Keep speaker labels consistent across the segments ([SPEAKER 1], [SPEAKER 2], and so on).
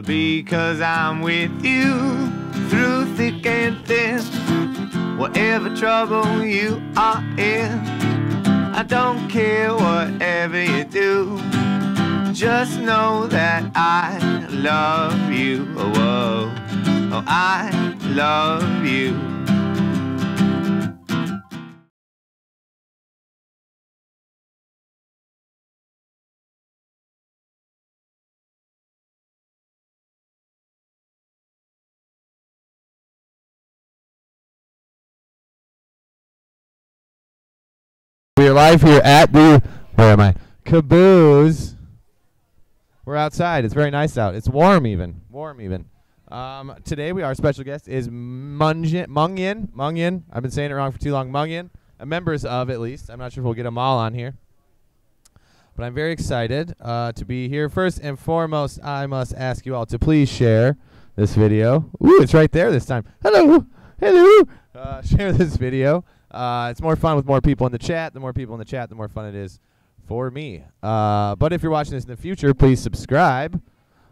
[SPEAKER 1] because I'm with you through thick and thin. Whatever trouble you are in, I don't care whatever you do. Just know that I love you. Oh, whoa. Oh, I love you.
[SPEAKER 2] We are live here at the, where am I? Caboose. We're outside. It's very nice out. It's warm even. Today our special guest is Mungion. I've been saying it wrong for too long. Mungion. Members of, at least. I'm not sure if we'll get them all on here. But I'm very excited to be here. First and foremost, I must ask you all to please share this video. Ooh, it's right there this time. Hello. Share this video. It's more fun with more people in the chat. The more people in the chat, the more fun it is for me. But if you're watching this in the future, please subscribe.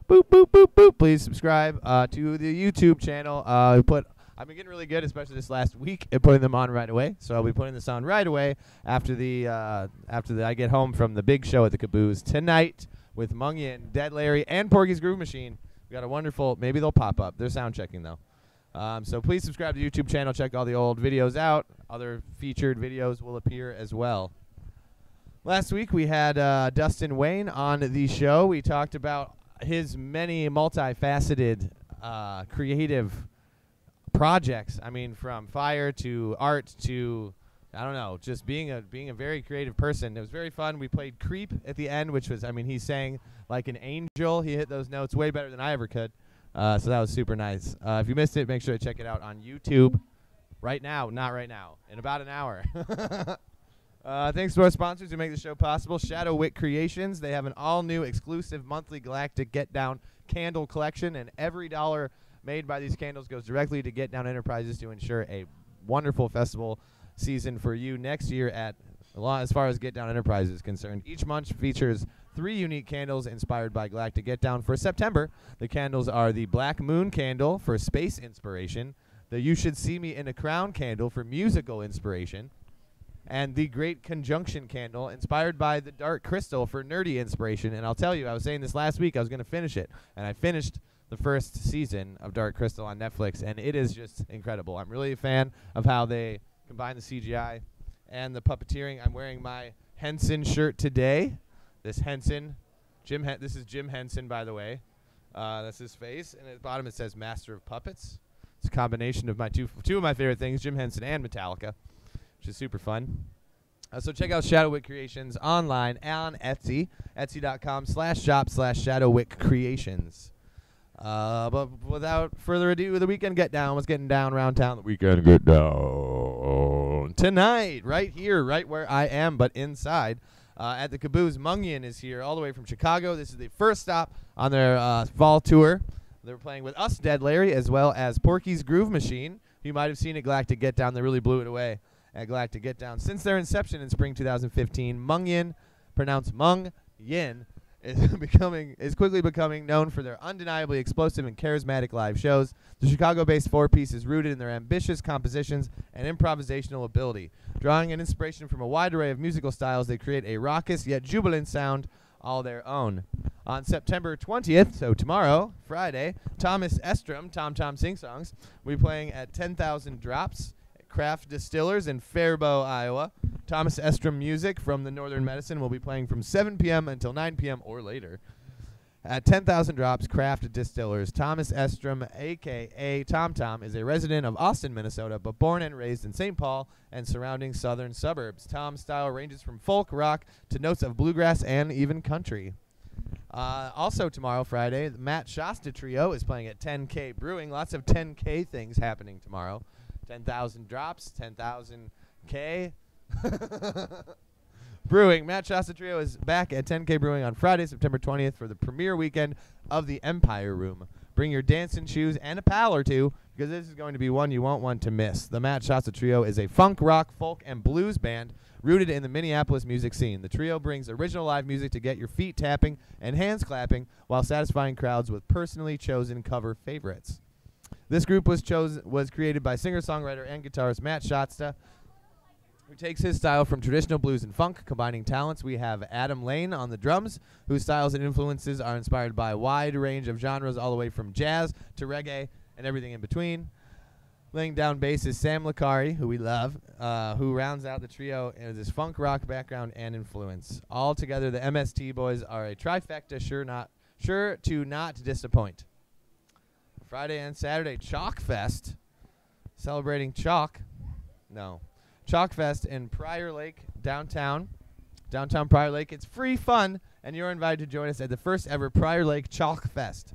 [SPEAKER 2] Boop, boop, boop, boop. Please subscribe to the YouTube channel. I've been getting really good, especially this last week, at putting them on right away. So I'll be putting this on right away after I get home from the big show at the Caboose tonight with Mungion, Dead Larry, and Porky's Groove Machine. We got a wonderful. Maybe they'll pop up. They're sound checking though. So please subscribe to the YouTube channel. Check all the old videos out. Other featured videos will appear as well. Last week we had Dustin Wayne on the show. We talked about his many multifaceted creative projects. I mean, from fire to art to, I don't know, just being a very creative person. It was very fun. We played Creep at the end, which was, I mean, he sang like an angel. He hit those notes way better than I ever could. So that was super nice. If you missed it, make sure to check it out on YouTube right now. Not right now. In about an hour. Thanks to our sponsors who make the show possible. Shadow Wick Creations. They have an all-new exclusive monthly Galactic Get Down candle collection, and every dollar made by these candles goes directly to Get Down Enterprises to ensure a wonderful festival season for you next year as far as Get Down Enterprises is concerned. Each month features 3 unique candles inspired by Galactic Get Down. For September, the candles are the Black Moon Candle for space inspiration, the You Should See Me in a Crown Candle for musical inspiration, and the Great Conjunction Candle inspired by the Dark Crystal for nerdy inspiration. And I'll tell you, I was saying this last week, I was going to finish it, and I finished the first season of Dark Crystal on Netflix, and it is just incredible. I'm really a fan of how they combine the CGI and the puppeteering. I'm wearing my Henson shirt today. This Henson, this is Jim Henson, by the way. That's his face, and at the bottom it says Master of Puppets. It's a combination of my two of my favorite things, Jim Henson and Metallica, which is super fun. So check out Shadow Wick Creations online on Etsy, etsy.com/shop/Shadow Wick Creations. But without further ado, the Weekend Get Down was getting down around town. The Weekend Get Down tonight, right here, right where I am, but inside. At the Caboose. Mungion is here all the way from Chicago. This is the first stop on their fall tour. They're playing with us, Dead Larry, as well as Porky's Groove Machine. You might have seen at Galactic Get Down. They really blew it away at Galactic Get Down. Since their inception in spring 2015, Mungion, pronounced Mung-Yin, is quickly becoming known for their undeniably explosive and charismatic live shows. The Chicago-based four-piece is rooted in their ambitious compositions and improvisational ability. Drawing an inspiration from a wide array of musical styles, they create a raucous yet jubilant sound all their own. On September 20th, so tomorrow, Friday, Thomas Estrom, Tom Tom Sing Songs, will be playing at 10,000 Drops, Craft Distillers in Faribault, Iowa. Thomas Estrom Music from the Northern Medicine will be playing from 7 p.m. until 9 p.m. or later. At 10,000 Drops, Craft Distillers, Thomas Estrom, a.k.a. Tom Tom, is a resident of Austin, Minnesota, but born and raised in St. Paul and surrounding southern suburbs. Tom's style ranges from folk rock to notes of bluegrass and even country. Also tomorrow, Friday, the Matt Shasta Trio is playing at 10K Brewing. Lots of 10K things happening tomorrow. 10,000 Drops, 10,000 K. Brewing. Matt Shasta Trio is back at 10K Brewing on Friday, September 20th for the premiere weekend of the Empire Room. Bring your dancing shoes and a pal or two, because this is going to be one you won't want to miss. The Matt Shasta Trio is a funk, rock, folk, and blues band rooted in the Minneapolis music scene. The trio brings original live music to get your feet tapping and hands clapping while satisfying crowds with personally chosen cover favorites. This group was created by singer-songwriter and guitarist Matt Shasta, who takes his style from traditional blues and funk. Combining talents, we have Adam Lane on the drums, whose styles and influences are inspired by a wide range of genres all the way from jazz to reggae and everything in between. Laying down bass is Sam Licari, who we love, who rounds out the trio with his funk rock background and influence. All together, the MST boys are a trifecta sure to not disappoint. Friday and Saturday, Chalk Fest, celebrating chalk. No. Chalk Fest in Prior Lake, downtown Prior Lake. It's free fun, and you're invited to join us at the first ever Prior Lake Chalk Fest.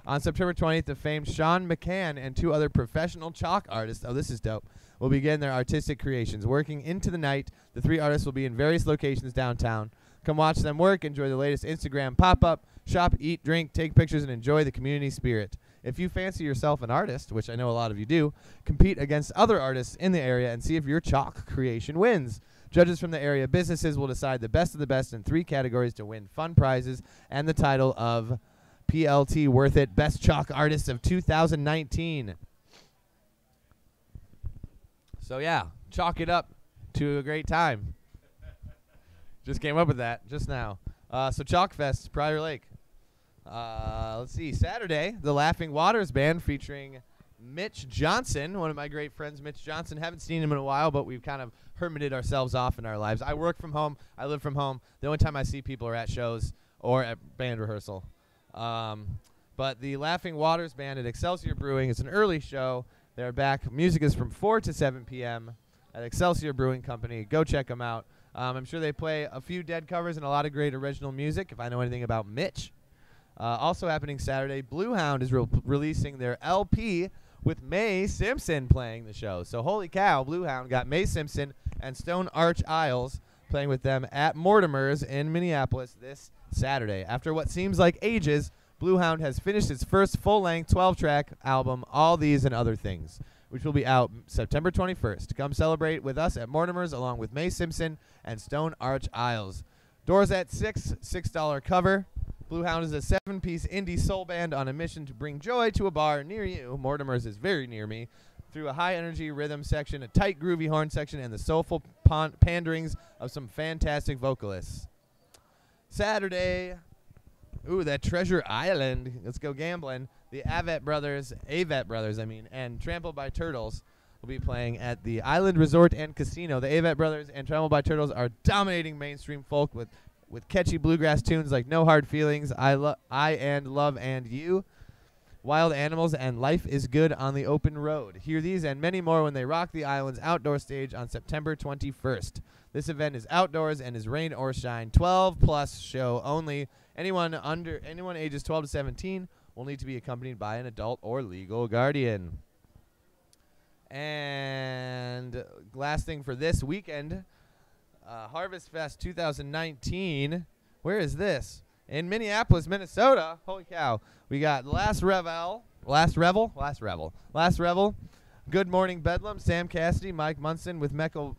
[SPEAKER 2] On September 20th, the famed Sean McCann and 2 other professional chalk artists, oh, this is dope, will begin their artistic creations. Working into the night, the 3 artists will be in various locations downtown. Come watch them work, enjoy the latest Instagram pop-up, shop, eat, drink, take pictures, and enjoy the community spirit. If you fancy yourself an artist, which I know a lot of you do, compete against other artists in the area and see if your chalk creation wins. Judges from the area businesses will decide the best of the best in 3 categories to win fun prizes and the title of PLT Worth It Best Chalk Artist of 2019. So yeah, chalk it up to a great time. Just came up with that just now. So Chalk Fest, Prior Lake. Let's see, Saturday, the Laughing Waters Band featuring Mitch Johnson, one of my great friends, Mitch Johnson. Haven't seen him in a while, but we've kind of hermited ourselves off in our lives. I work from home. I live from home. The only time I see people are at shows or at band rehearsal. But the Laughing Waters Band at Excelsior Brewing is an early show. They're back. Music is from 4 to 7 p.m. at Excelsior Brewing Company. Go check them out. I'm sure they play a few Dead covers and a lot of great original music, if I know anything about Mitch. Also happening Saturday, Blue Hound is releasing their LP with Mae Simpson playing the show. So holy cow, Blue Hound got Mae Simpson and Stone Arch Isles playing with them at Mortimer's in Minneapolis this Saturday. After what seems like ages, Blue Hound has finished its first full-length 12-track album, All These and Other Things, which will be out September 21st. Come celebrate with us at Mortimer's along with Mae Simpson and Stone Arch Isles. Doors at $6 cover. Blue Hound is a 7-piece indie soul band on a mission to bring joy to a bar near you. Mortimer's is very near me. Through a high-energy rhythm section, a tight, groovy horn section, and the soulful panderings of some fantastic vocalists. Saturday, ooh, that Treasure Island. Let's go gambling. The Avett Brothers, and Trampled by Turtles will be playing at the Island Resort and Casino. The Avett Brothers and Trampled by Turtles are dominating mainstream folk with catchy bluegrass tunes like No Hard Feelings, I and Love and You, Wild Animals, and Life is Good on the Open Road. Hear these and many more when they rock the island's outdoor stage on September 21st. This event is outdoors and is rain or shine. 12-plus show only. Anyone ages 12 to 17 will need to be accompanied by an adult or legal guardian. And last thing for this weekend, Harvest Fest 2019. Where is this? In Minneapolis, Minnesota. Holy cow. We got Last Revel. Good Morning Bedlam, Sam Cassidy, Mike Munson with Meckel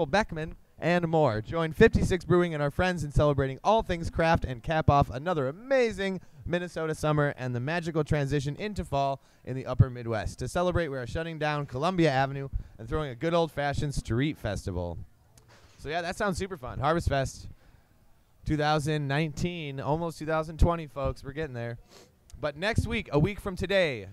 [SPEAKER 2] Beckman, and more. Join 56 Brewing and our friends in celebrating all things craft and cap off another amazing Minnesota summer and the magical transition into fall in the upper Midwest. To celebrate, we are shutting down Columbia Avenue and throwing a good old-fashioned street festival. So yeah, that sounds super fun. Harvest Fest 2019, almost 2020, folks. We're getting there. But next week, a week from today,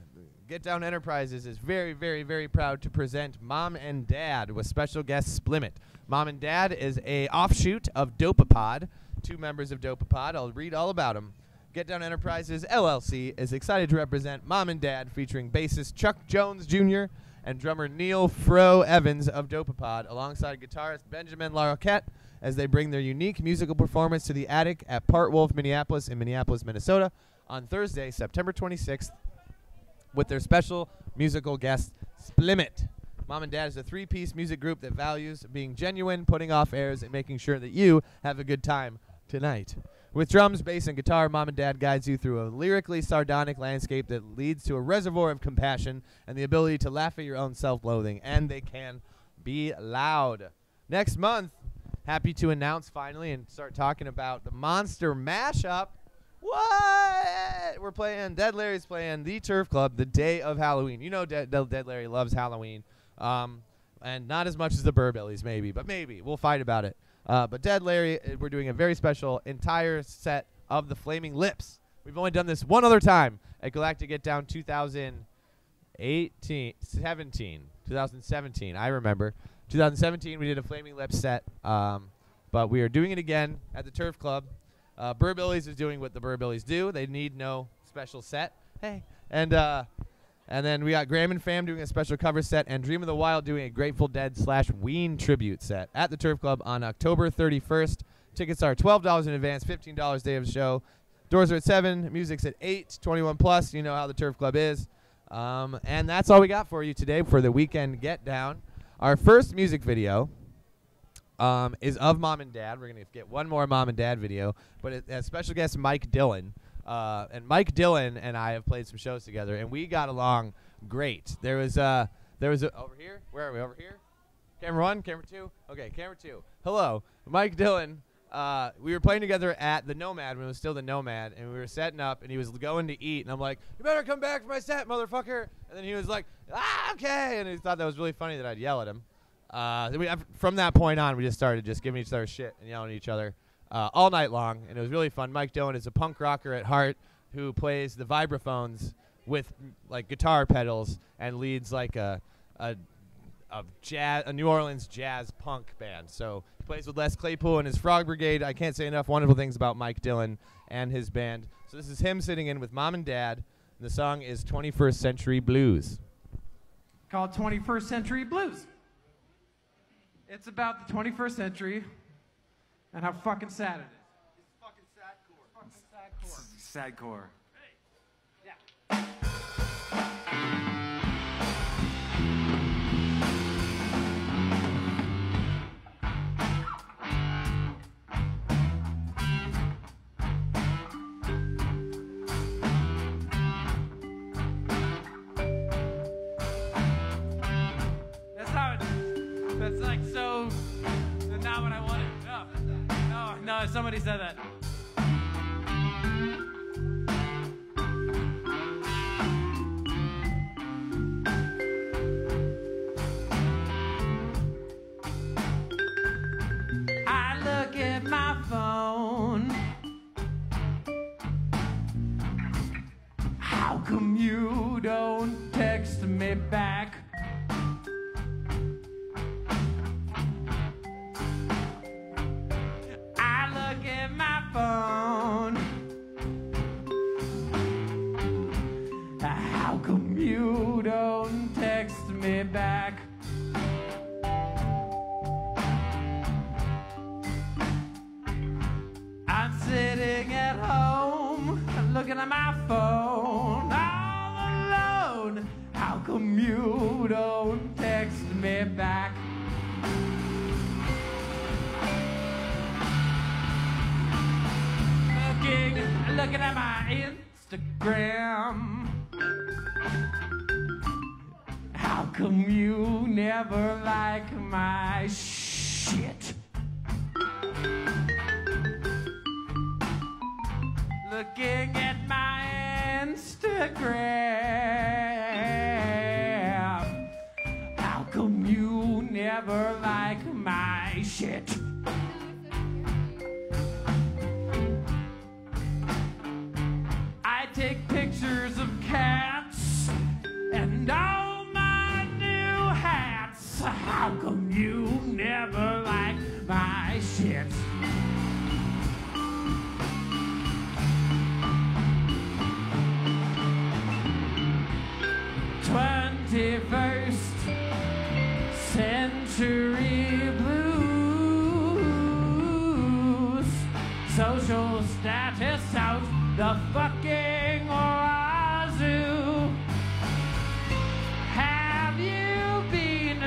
[SPEAKER 2] Get Down Enterprises is very, very, very proud to present Mom and Dad with special guest Splimit. Mom and Dad is a offshoot of Dopapod, 2 members of Dopapod. I'll read all about them. Get Down Enterprises, LLC, is excited to represent Mom and Dad, featuring bassist Chuck Jones Jr. and drummer Neil Fro Evans of Dopapod, alongside guitarist Benjamin Larroquette, as they bring their unique musical performance to the Attic at Part Wolf, Minneapolis, in Minneapolis, Minnesota, on Thursday, September 26th, with their special musical guest, Splimit. Mom and Dad is a three-piece music group that values being genuine, putting off airs, and making sure that you have a good time tonight. With drums, bass, and guitar, Mom and Dad guides you through a lyrically sardonic landscape that leads to a reservoir of compassion and the ability to laugh at your own self-loathing, and they can be loud. Next month, happy to announce finally and start talking about the Monster Mashup. What? We're playing, Dead Larry's playing the Turf Club the day of Halloween. You know Dead Larry loves Halloween. And not as much as the Burbillies, maybe, but maybe. We'll fight about it. But Dead Larry, we're doing a very special entire set of the Flaming Lips. We've only done this one other time at Galactic Get Down 2017. I remember. 2017, we did a Flaming Lips set. But we are doing it again at the Turf Club. Burbillies is doing what the Burbillies do. They need no special set. Hey. And then we got Graham and Fam doing a special cover set, and Dream of the Wild doing a Grateful Dead / Ween tribute set at the Turf Club on October 31st. Tickets are $12 in advance, $15 day of the show. Doors are at 7, music's at 8, 21 plus. You know how the Turf Club is. And that's all we got for you today for the weekend Get Down. Our first music video is of Mom and Dad. We're going to get one more Mom and Dad video, but it has special guest Mike Dillon. And Mike Dillon and I have played some shows together, and we got along great. There was over here. Where are we? Over here? Camera 1, camera 2. Okay, camera 2. Hello, Mike Dillon. We were playing together at the Nomad when it was still the Nomad, and we were setting up, and he was going to eat, and I'm like, "You better come back for my set, motherfucker!" And then he was like, "Ah, okay," and he thought that was really funny that I'd yell at him. From that point on, we just started just giving each other shit and yelling at each other. All night long, and it was really fun. Mike Dillon is a punk rocker at heart who plays the vibraphones with like guitar pedals and leads like a New Orleans jazz punk band. So he plays with Les Claypool and his Frog Brigade. I can't say enough wonderful things about Mike Dillon and his band. So this is him sitting in with Mom and Dad. And the song is 21st Century Blues.
[SPEAKER 3] Called 21st Century Blues. It's about the 21st century and how fucking sad it is.
[SPEAKER 4] It's fucking sadcore. Sadcore.
[SPEAKER 3] Hey. Yeah. That's how it is. That's like so not what I wanted. No, somebody said that. I look at my phone. How come you don't text me back? Phone. How come you don't text me back? I'm sitting at home looking at my phone all alone. How come you don't text me back? Looking at my Instagram. How come you never like my shit? Looking at my Instagram. How come you never like my shit? Take pictures of cats and all my new hats. How come you never like my shit? Century Blues. Social status out the fucking wazoo. Have you been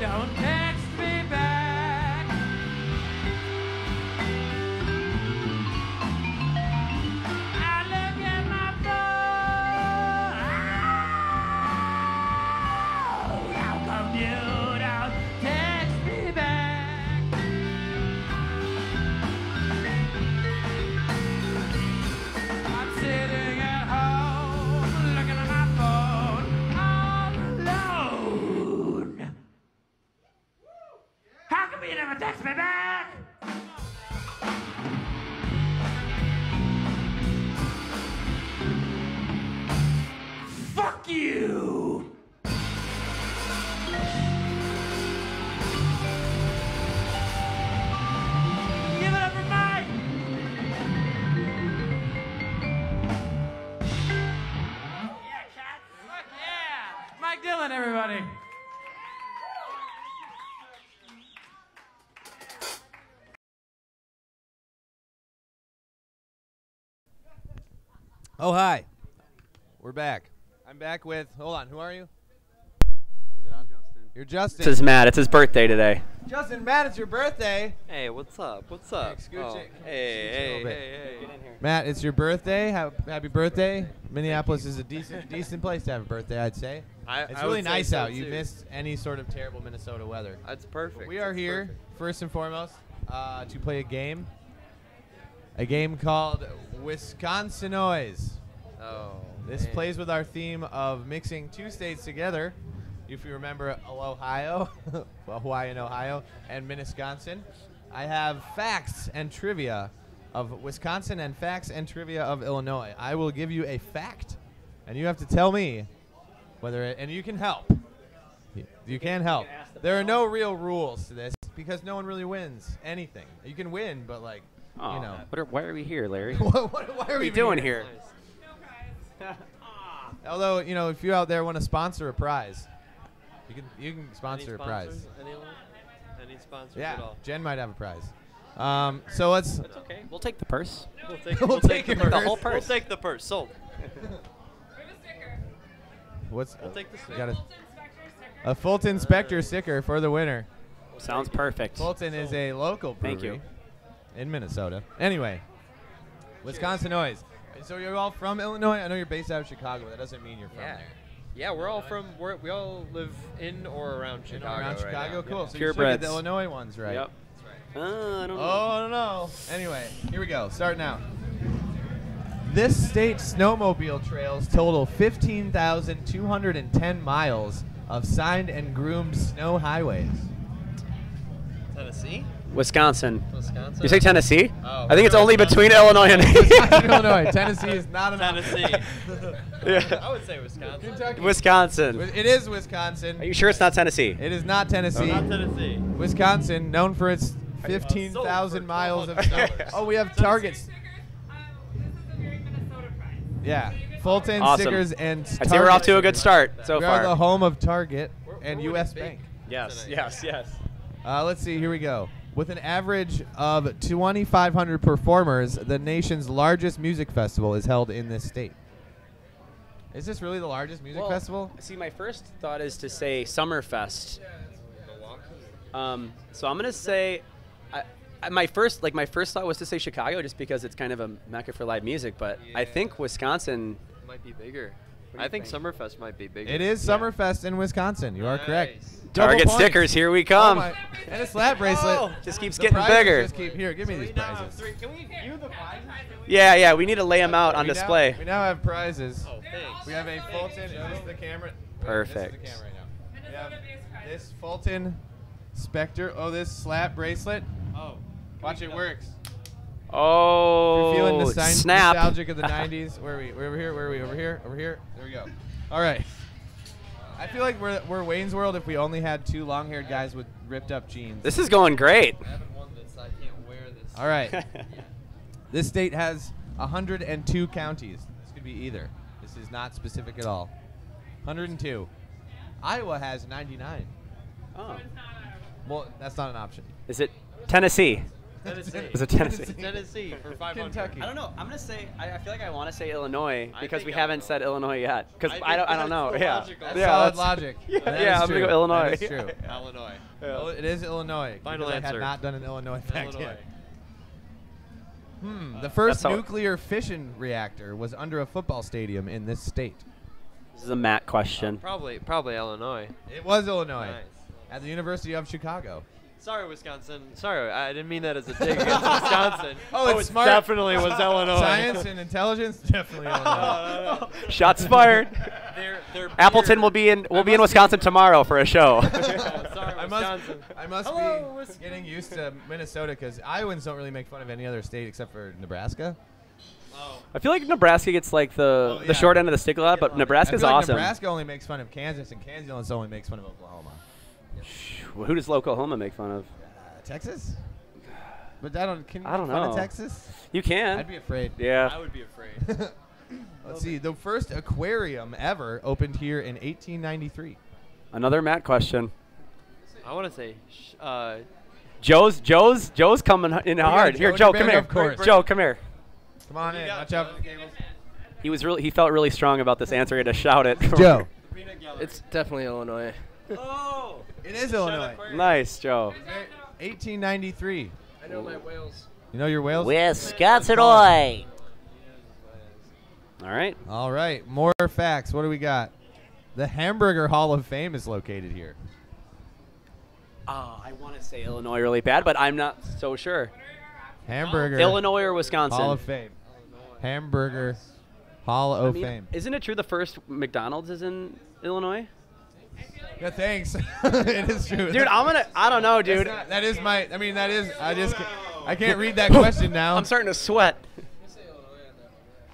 [SPEAKER 3] Don't text me back. I look at my phone. How come you don't text me back? I'm sitting at home looking at my phone all alone. How come you never text me back? Fuck you! Give it up for Mike! Yeah, cats! Fuck yeah! Mike Dillon, everybody!
[SPEAKER 2] Oh, hi. We're back. I'm back with, hold on, who are you? Is it on? Justin. You're Justin.
[SPEAKER 4] This is Matt. It's his birthday today.
[SPEAKER 2] Justin, Matt, it's your birthday.
[SPEAKER 4] Hey, what's up? What's up? Hey.
[SPEAKER 2] Matt, it's your birthday. Happy birthday. Minneapolis is a decent place to have a birthday, I'd say. It's really nice out. You missed any sort of terrible Minnesota weather.
[SPEAKER 4] That's perfect.
[SPEAKER 2] But we are here, first and foremost, to play a game. A game called Wisconsinoise.
[SPEAKER 4] Oh.
[SPEAKER 2] This plays with our theme of mixing two states together. If you remember Ohio, Hawaii and Ohio, and Minnetonka. I have facts and trivia of Wisconsin and facts and trivia of Illinois. I will give you a fact, and you have to tell me whether it, and you can help. You can help. There are no real rules to this because no one really wins anything. You can win, but like,
[SPEAKER 4] Oh,
[SPEAKER 2] you know.
[SPEAKER 4] why are we here, Larry?
[SPEAKER 2] Why are we
[SPEAKER 4] doing here?
[SPEAKER 2] Although, you know, if you out there want to sponsor a prize, you can sponsor a prize.
[SPEAKER 5] Any sponsors
[SPEAKER 2] Yeah,
[SPEAKER 5] at all?
[SPEAKER 2] Jen might have a prize. So let's.
[SPEAKER 4] That's okay. We'll take the purse.
[SPEAKER 2] We'll take your
[SPEAKER 4] the
[SPEAKER 2] purse.
[SPEAKER 4] whole purse.
[SPEAKER 5] We'll take the purse. Sold.
[SPEAKER 2] What's?
[SPEAKER 5] We'll take the sticker.
[SPEAKER 2] Got a Fulton Spectre sticker for the winner.
[SPEAKER 4] Sounds perfect.
[SPEAKER 2] Fulton is a local brewery.
[SPEAKER 4] Thank you.
[SPEAKER 2] In Minnesota. Anyway, Wisconsinoise. So you're all from Illinois? I know you're based out of Chicago, but that doesn't mean you're from there.
[SPEAKER 5] Yeah, we're all from. We all live in or around Chicago.
[SPEAKER 2] Around
[SPEAKER 5] right
[SPEAKER 2] Chicago?
[SPEAKER 5] now.
[SPEAKER 2] Cool. So
[SPEAKER 4] Purebreds.
[SPEAKER 2] you should get the Illinois ones right.
[SPEAKER 4] Yep. I don't know.
[SPEAKER 2] Oh, I don't know. Anyway, here we go. Starting out. This state's snowmobile trails total 15,210 miles of signed and groomed snow highways.
[SPEAKER 5] Tennessee.
[SPEAKER 4] Wisconsin.
[SPEAKER 5] Wisconsin.
[SPEAKER 4] You say Tennessee?
[SPEAKER 5] Oh,
[SPEAKER 4] I think it's only between Illinois and
[SPEAKER 2] Wisconsin, Illinois. Tennessee is not enough.
[SPEAKER 5] Tennessee.
[SPEAKER 4] Yeah.
[SPEAKER 5] I would say Wisconsin.
[SPEAKER 2] Kentucky.
[SPEAKER 4] Wisconsin.
[SPEAKER 2] It is Wisconsin.
[SPEAKER 4] Are you sure it's not Tennessee?
[SPEAKER 2] It is not Tennessee.
[SPEAKER 5] Not Tennessee.
[SPEAKER 2] Wisconsin, known for its 15,000 miles of snow. Oh, we have targets. Yeah, Fulton,
[SPEAKER 6] Awesome.
[SPEAKER 2] Stickers, and
[SPEAKER 6] I'd say we're off to a good start so
[SPEAKER 2] we
[SPEAKER 6] far.
[SPEAKER 2] are the home of Target and U.S. Bank.
[SPEAKER 6] Yes, yes, yes.
[SPEAKER 2] Let's see. Here we go. With an average of 2,500 performers, the nation's largest music festival is held in this state. Is this really the largest music festival?
[SPEAKER 6] See, my first thought is to say Summerfest. So I'm gonna say, my first thought was to say Chicago, just because it's kind of a mecca for live music. But I think Wisconsin
[SPEAKER 4] might be bigger. I think Summerfest might be bigger.
[SPEAKER 2] It is Summerfest in Wisconsin. You are correct.
[SPEAKER 6] Target
[SPEAKER 2] Double points.
[SPEAKER 6] stickers, here we come.
[SPEAKER 2] Oh and a slap bracelet.
[SPEAKER 6] Oh, just keeps
[SPEAKER 2] The
[SPEAKER 6] getting
[SPEAKER 2] prizes
[SPEAKER 6] bigger.
[SPEAKER 2] Just keep, here, give me these prizes.
[SPEAKER 5] Can we view the prizes?
[SPEAKER 6] Yeah, we need to lay them out on display.
[SPEAKER 2] We now have prizes.
[SPEAKER 4] Oh, thanks.
[SPEAKER 2] We have a Fulton. Is this the camera?
[SPEAKER 6] Perfect.
[SPEAKER 2] This is the camera right now. We have this Fulton Spectre. Oh, this slap bracelet.
[SPEAKER 5] Oh.
[SPEAKER 2] Watch it works.
[SPEAKER 6] Oh,
[SPEAKER 2] If you're feeling
[SPEAKER 6] snap.
[SPEAKER 2] nostalgic of the 90s. Where are we? Where are we here? Where are we? Over here? Over here? There we go. All right. I feel like we're Wayne's World if we only had two long-haired guys with ripped-up jeans.
[SPEAKER 6] This is going great.
[SPEAKER 4] I haven't won this. I can't wear this.
[SPEAKER 2] All right. This state has 102 counties. This could be either. This is not specific at all. 102. Iowa has 99.
[SPEAKER 6] Oh.
[SPEAKER 2] Well, that's not an option.
[SPEAKER 6] Is it Tennessee?
[SPEAKER 4] Tennessee.
[SPEAKER 6] Is it Tennessee?
[SPEAKER 4] Tennessee for 500.
[SPEAKER 2] Kentucky.
[SPEAKER 6] I don't know. I'm gonna say. I feel like I want to say Illinois
[SPEAKER 4] I
[SPEAKER 6] because
[SPEAKER 4] think
[SPEAKER 6] we haven't
[SPEAKER 4] Illinois.
[SPEAKER 6] said Illinois yet. Because
[SPEAKER 4] I
[SPEAKER 6] I don't
[SPEAKER 4] think
[SPEAKER 6] know.
[SPEAKER 4] that's the
[SPEAKER 6] Yeah.
[SPEAKER 4] logical.
[SPEAKER 2] That's
[SPEAKER 6] Yeah,
[SPEAKER 2] solid
[SPEAKER 6] that's-
[SPEAKER 2] logic.
[SPEAKER 6] Yeah,
[SPEAKER 2] That
[SPEAKER 6] yeah,
[SPEAKER 2] is
[SPEAKER 6] I'm gonna
[SPEAKER 2] true.
[SPEAKER 6] go Illinois.
[SPEAKER 2] That is true.
[SPEAKER 4] Illinois.
[SPEAKER 2] Well, it is Illinois.
[SPEAKER 4] Final
[SPEAKER 2] because I had
[SPEAKER 4] answer.
[SPEAKER 2] not done an Illinois fact
[SPEAKER 4] Illinois.
[SPEAKER 2] yet. The first
[SPEAKER 6] That's how-
[SPEAKER 2] nuclear fission reactor was under a football stadium in this state.
[SPEAKER 6] This is a Matt question.
[SPEAKER 4] Probably Illinois.
[SPEAKER 2] It was Illinois,
[SPEAKER 4] Nice.
[SPEAKER 2] at the University of Chicago.
[SPEAKER 4] Sorry, Wisconsin. Sorry, I didn't mean that as a dig against Wisconsin.
[SPEAKER 2] Oh, it's smart.
[SPEAKER 4] Definitely was Illinois.
[SPEAKER 2] Science and intelligence, definitely Illinois.
[SPEAKER 6] Shots fired.
[SPEAKER 4] They're
[SPEAKER 6] Appleton will be in Wisconsin tomorrow for a show.
[SPEAKER 4] Sorry,
[SPEAKER 2] I
[SPEAKER 4] Wisconsin.
[SPEAKER 2] must
[SPEAKER 4] Hello,
[SPEAKER 2] be getting used to Minnesota because Iowans don't really make fun of any other state except for Nebraska.
[SPEAKER 6] I feel like Nebraska gets like the short end of the stick a lot, but Nebraska's
[SPEAKER 2] I feel like
[SPEAKER 6] awesome.
[SPEAKER 2] Nebraska only makes fun of Kansas, and Kansas only makes fun of Oklahoma.
[SPEAKER 6] Who does Oklahoma make fun of?
[SPEAKER 2] Texas? But I don't. Can you
[SPEAKER 6] I don't
[SPEAKER 2] make fun of
[SPEAKER 6] know.
[SPEAKER 2] Texas?
[SPEAKER 6] You can.
[SPEAKER 2] I'd be afraid.
[SPEAKER 6] Yeah.
[SPEAKER 4] I would be afraid.
[SPEAKER 2] Let's see. The first aquarium ever opened here in 1893.
[SPEAKER 6] Another Matt question.
[SPEAKER 4] I want to say,
[SPEAKER 6] Joe's coming in hard. Here, Joe, come here.
[SPEAKER 2] Of course.
[SPEAKER 6] Joe, come here.
[SPEAKER 2] Come on in. Watch out for the cables.
[SPEAKER 6] He felt really strong about this answer. He had to shout it.
[SPEAKER 2] Joe.
[SPEAKER 7] It's definitely Illinois.
[SPEAKER 6] Oh.
[SPEAKER 2] It is Illinois.
[SPEAKER 6] Nice, Joe.
[SPEAKER 2] 1893.
[SPEAKER 7] I know my Wales.
[SPEAKER 2] You know your Wales?
[SPEAKER 8] Wisconsin, Illinois.
[SPEAKER 6] All right.
[SPEAKER 2] All right. More facts. What do we got? The Hamburger Hall of Fame is located here.
[SPEAKER 6] I want to say Illinois really bad, but I'm not so sure.
[SPEAKER 2] Hamburger
[SPEAKER 6] Illinois or Wisconsin?
[SPEAKER 2] Hall of Fame. Hamburger Hall of
[SPEAKER 6] I mean,
[SPEAKER 2] Fame.
[SPEAKER 6] Isn't it true the first McDonald's is in Illinois?
[SPEAKER 2] Yeah, thanks. It is true.
[SPEAKER 6] Dude, I don't know, dude.
[SPEAKER 2] That is my. I mean, that is. I can't read that question now.
[SPEAKER 6] I'm starting to sweat.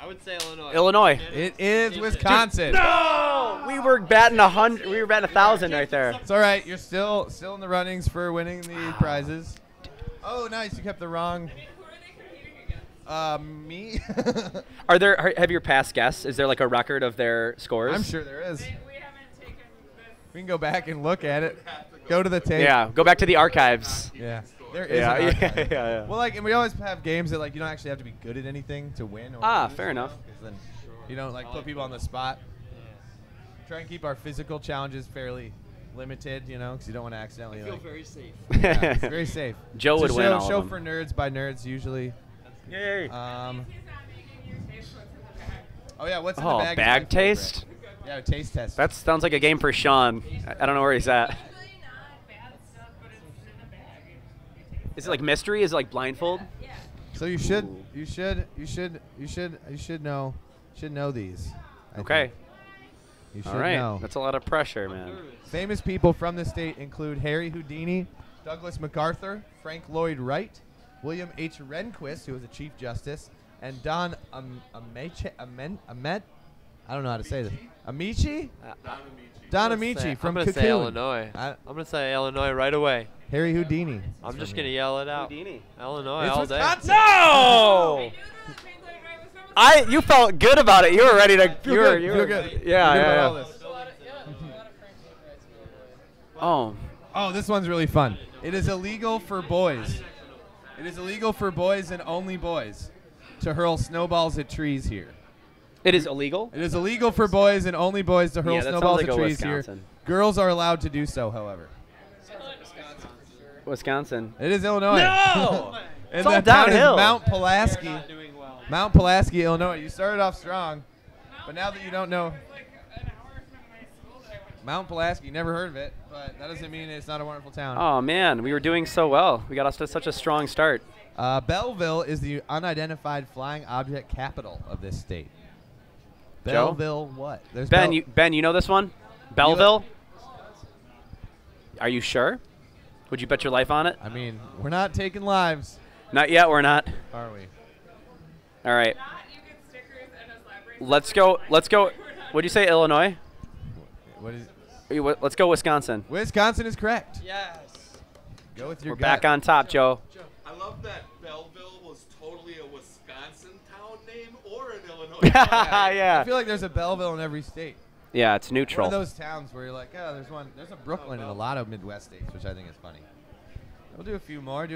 [SPEAKER 4] I would say Illinois.
[SPEAKER 6] Illinois.
[SPEAKER 2] It is Wisconsin.
[SPEAKER 6] No! We were batting 100. We were batting 1,000 right there.
[SPEAKER 2] It's all right. You're still in the runnings for winning the prizes. Oh, nice. You kept the wrong. Me.
[SPEAKER 6] Have your past guests? Is there like a record of their scores?
[SPEAKER 2] I'm sure there is. We can go back and look at it. Go to the tape.
[SPEAKER 6] Yeah. Go back to the archives.
[SPEAKER 2] Yeah. There is.
[SPEAKER 6] Yeah,
[SPEAKER 2] an
[SPEAKER 6] yeah,
[SPEAKER 2] archive.
[SPEAKER 6] yeah.
[SPEAKER 2] Well, like, and we always have games that like you don't actually have to be good at anything to win. Or lose,
[SPEAKER 6] Fair enough.
[SPEAKER 2] 'cause then you don't like put people on the spot. Try and keep our physical challenges fairly limited, because you don't want to accidentally.
[SPEAKER 4] I feel
[SPEAKER 2] like,
[SPEAKER 4] very safe.
[SPEAKER 2] yeah, it's very safe.
[SPEAKER 6] Joe
[SPEAKER 2] It's
[SPEAKER 6] would
[SPEAKER 2] a
[SPEAKER 6] win all of
[SPEAKER 2] show
[SPEAKER 6] them.
[SPEAKER 2] for nerds by nerds usually.
[SPEAKER 6] Yay.
[SPEAKER 2] Oh yeah, what's in the bag? is my
[SPEAKER 6] bag
[SPEAKER 2] favorite.
[SPEAKER 6] taste?
[SPEAKER 2] Yeah, taste test.
[SPEAKER 6] That sounds like a game for Sean. I don't know where he's at. Is it like mystery? Is it like blindfold?
[SPEAKER 2] So you should know these. I
[SPEAKER 6] Okay.
[SPEAKER 2] think. You should
[SPEAKER 6] All right.
[SPEAKER 2] know.
[SPEAKER 6] That's a lot of pressure, man.
[SPEAKER 2] Famous people from the state include Harry Houdini, Douglas MacArthur, Frank Lloyd Wright, William H. Rehnquist, who was a Chief Justice, and Don Ameche. I don't know how to say this. Amici? Don Amici from
[SPEAKER 4] I'm going to say
[SPEAKER 2] Cocoon.
[SPEAKER 4] Illinois. I'm going to say Illinois right away.
[SPEAKER 2] Harry Houdini.
[SPEAKER 4] I'm
[SPEAKER 2] is
[SPEAKER 4] just
[SPEAKER 2] from
[SPEAKER 4] going to
[SPEAKER 2] here.
[SPEAKER 4] yell it out.
[SPEAKER 6] Houdini.
[SPEAKER 4] Illinois
[SPEAKER 2] It's
[SPEAKER 4] all
[SPEAKER 2] Wisconsin.
[SPEAKER 4] day.
[SPEAKER 6] No! You felt good about it. You were ready to. You were
[SPEAKER 2] good.
[SPEAKER 6] Yeah. Oh.
[SPEAKER 2] Oh, this one's really fun. It is illegal for boys. It is illegal for boys and only boys to hurl snowballs at trees here.
[SPEAKER 6] It is illegal?
[SPEAKER 2] It is illegal for boys and only boys to hurl snowballs at trees
[SPEAKER 6] Wisconsin.
[SPEAKER 2] here. Girls are allowed to do so, however.
[SPEAKER 6] Wisconsin.
[SPEAKER 2] It is Illinois.
[SPEAKER 6] No!
[SPEAKER 2] And
[SPEAKER 6] It's all
[SPEAKER 2] that town is
[SPEAKER 6] downhill.
[SPEAKER 2] Mount Pulaski. Mount Pulaski, Illinois. You started off strong, but now that you don't know. Mount Pulaski, never heard of it, but that doesn't mean it's not a wonderful town.
[SPEAKER 6] Oh, man. We were doing so well. We got off to such a strong start.
[SPEAKER 2] Belleville is the unidentified flying object capital of this state.
[SPEAKER 6] Joe?
[SPEAKER 2] Belleville what? There's
[SPEAKER 6] Ben, you know this one? Belleville? Are you sure? Would you bet your life on it?
[SPEAKER 2] I mean, we're not taking lives.
[SPEAKER 6] Not yet, we're not.
[SPEAKER 2] Are we?
[SPEAKER 6] All right. Let's go. What'd you say, Illinois?
[SPEAKER 2] What is?
[SPEAKER 6] Let's go Wisconsin.
[SPEAKER 2] Wisconsin is correct.
[SPEAKER 5] Yes.
[SPEAKER 2] Go with your
[SPEAKER 6] We're
[SPEAKER 2] gut.
[SPEAKER 6] back on top, Joe.
[SPEAKER 9] I love that Belleville was totally a Wisconsin town name or an Illinois
[SPEAKER 6] Yeah.
[SPEAKER 2] I feel like there's a Belleville in every state.
[SPEAKER 6] Yeah, it's neutral.
[SPEAKER 2] One of those towns where you're like, oh, there's a Brooklyn in a lot of Midwest states, which I think is funny. We'll do a few more.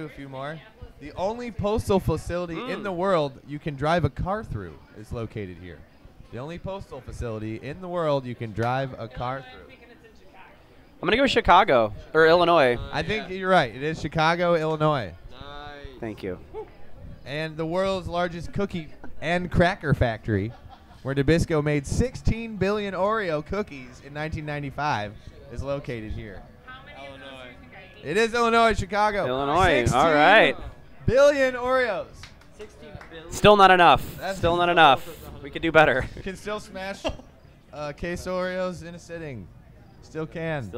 [SPEAKER 2] The only postal facility in the world you can drive a car through is located here. The only postal facility in the world you can drive a car through.
[SPEAKER 6] I'm going to go Chicago or Illinois.
[SPEAKER 2] I think you're right. It is Chicago, Illinois.
[SPEAKER 6] Thank you.
[SPEAKER 2] And the world's largest cookie and cracker factory, where Nabisco made 16 billion Oreo cookies in 1995, is located here.
[SPEAKER 5] Illinois.
[SPEAKER 2] It is Illinois, Chicago.
[SPEAKER 6] Illinois.
[SPEAKER 2] 16
[SPEAKER 6] All right.
[SPEAKER 2] billion Oreos.
[SPEAKER 6] Still not enough.
[SPEAKER 2] That's
[SPEAKER 6] Still not enough. We could do better.
[SPEAKER 2] Can still smash queso Oreos in a sitting. Still can.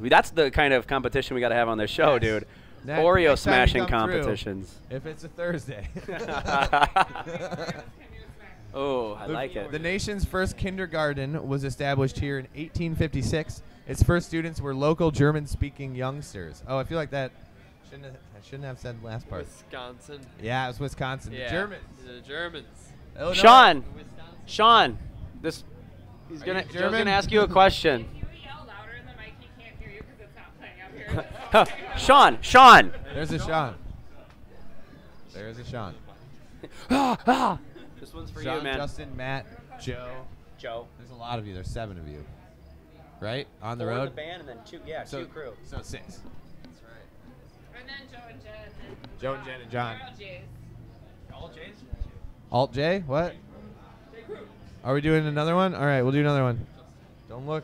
[SPEAKER 6] That's the kind of competition we got to have on this show,
[SPEAKER 2] Yes.
[SPEAKER 6] dude.
[SPEAKER 2] Next time
[SPEAKER 6] Oreo
[SPEAKER 2] you
[SPEAKER 6] smashing
[SPEAKER 2] come through,
[SPEAKER 6] competitions.
[SPEAKER 2] if it's a Thursday.
[SPEAKER 6] Oh, I like it.
[SPEAKER 2] The nation's first kindergarten was established here in 1856. Its first students were local German-speaking youngsters. Oh, I feel like that I shouldn't have said the last part.
[SPEAKER 5] Wisconsin.
[SPEAKER 2] Yeah, it was Wisconsin.
[SPEAKER 5] Yeah.
[SPEAKER 2] The Germans.
[SPEAKER 5] The Germans.
[SPEAKER 2] Illinois.
[SPEAKER 6] Sean, Joe's gonna ask you a question. Sean.
[SPEAKER 2] There's a Sean. There's a Sean.
[SPEAKER 6] This one's for
[SPEAKER 2] Sean,
[SPEAKER 6] you, man.
[SPEAKER 2] Justin, Matt, Joe. There's a lot of you. There's 7 of you. Right? On the
[SPEAKER 6] 4
[SPEAKER 2] road?
[SPEAKER 6] the band and then 2 crew.
[SPEAKER 2] So 6. That's right.
[SPEAKER 10] And then Joe and Jen.
[SPEAKER 2] Joe and Jen and John.
[SPEAKER 10] All J's.
[SPEAKER 5] All J's?
[SPEAKER 2] Alt J? What? Are we doing another one? All right, we'll do another one. Don't look.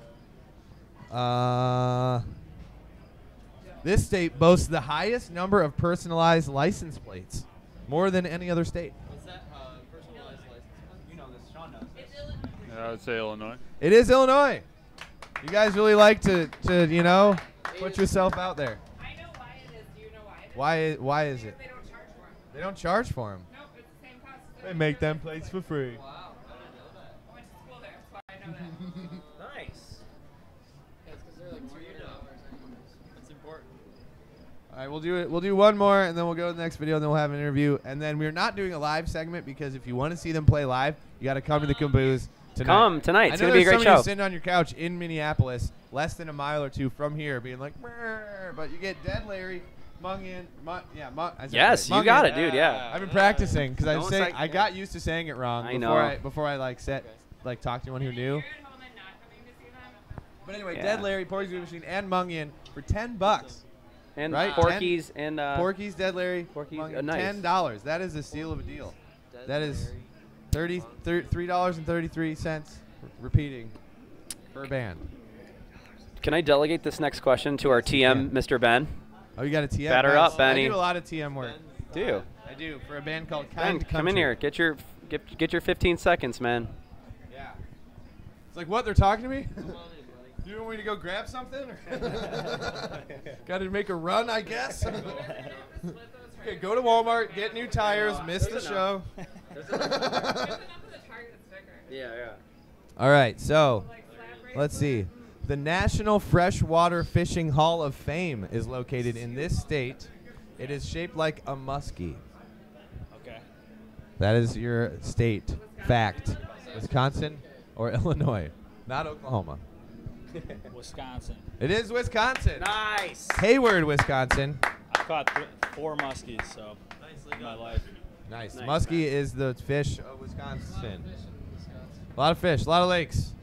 [SPEAKER 2] This state boasts the highest number of personalized license plates, more than any other state.
[SPEAKER 5] What's that? Personalized license?
[SPEAKER 6] You know this. Sean knows this.
[SPEAKER 11] I would say Illinois.
[SPEAKER 2] It is Illinois. You guys really like to put yourself out there.
[SPEAKER 10] I know why it is. Do you know why it is?
[SPEAKER 2] Why is it?
[SPEAKER 10] They don't charge for them.
[SPEAKER 2] They don't charge for them.
[SPEAKER 10] Nope, it's the same cost.
[SPEAKER 2] They make them plates for free.
[SPEAKER 5] Wow. I didn't know that.
[SPEAKER 10] I went to school there, so I know that.
[SPEAKER 6] Nice.
[SPEAKER 5] That's because they're like $2 That's important.
[SPEAKER 2] All right, we'll do it. We'll do one more, and then we'll go to the next video, and then we'll have an interview. And then we're not doing a live segment because if you want to see them play live, you got to come to the Caboose tonight.
[SPEAKER 6] Come tonight. It's
[SPEAKER 2] I know
[SPEAKER 6] gonna be a
[SPEAKER 2] there's
[SPEAKER 6] great
[SPEAKER 2] some of you
[SPEAKER 6] show.
[SPEAKER 2] sitting on your couch in Minneapolis, less than a mile or two from here, being like, "Brr," but you get Dead Larry, Mungion, I said
[SPEAKER 6] Yes,
[SPEAKER 2] right.
[SPEAKER 6] you got
[SPEAKER 2] Mungion.
[SPEAKER 6] it, dude. Yeah.
[SPEAKER 2] I've been practicing because
[SPEAKER 6] Don't say-
[SPEAKER 2] I got used to saying it wrong
[SPEAKER 6] I
[SPEAKER 2] before I like talked to anyone who knew.
[SPEAKER 10] You're at home and not coming to see them.
[SPEAKER 2] But anyway,
[SPEAKER 6] Yeah.
[SPEAKER 2] Dead Larry, Porky's Movie Machine, and Mungion for $10.
[SPEAKER 6] And
[SPEAKER 2] Right?
[SPEAKER 6] Porky's and
[SPEAKER 2] Porky's, Dead Larry,
[SPEAKER 6] Porky's,
[SPEAKER 2] Mungion,
[SPEAKER 6] nice.
[SPEAKER 2] $10. That is a steal of a deal. That is $3.33 repeating per band.
[SPEAKER 6] Can I delegate this next question to our TM, Mr. Ben?
[SPEAKER 2] Oh, you got a TM?
[SPEAKER 6] Batter
[SPEAKER 2] Nice.
[SPEAKER 6] up, Benny.
[SPEAKER 2] I do a lot of TM work.
[SPEAKER 6] Do you?
[SPEAKER 2] I do for a band called
[SPEAKER 6] Ben,
[SPEAKER 2] Kind
[SPEAKER 6] come in
[SPEAKER 2] Country.
[SPEAKER 6] here. Get your 15 seconds, man.
[SPEAKER 2] Yeah. It's like, what? They're talking to me? You want me to go grab something? Got to make a run, I guess. Okay, go to Walmart, get new tires, miss the show.
[SPEAKER 6] Yeah.
[SPEAKER 2] All right, so let's see. The National Freshwater Fishing Hall of Fame is located in this state. It is shaped like a muskie.
[SPEAKER 5] Okay.
[SPEAKER 2] That is your state fact. Wisconsin or Illinois? Not Oklahoma.
[SPEAKER 11] Wisconsin.
[SPEAKER 2] It is Wisconsin.
[SPEAKER 6] Nice.
[SPEAKER 2] Hayward, Wisconsin.
[SPEAKER 11] I caught 4 muskies, so in my life.
[SPEAKER 2] Nice. Muskie is the fish of Wisconsin. A lot of fish, a lot of lakes.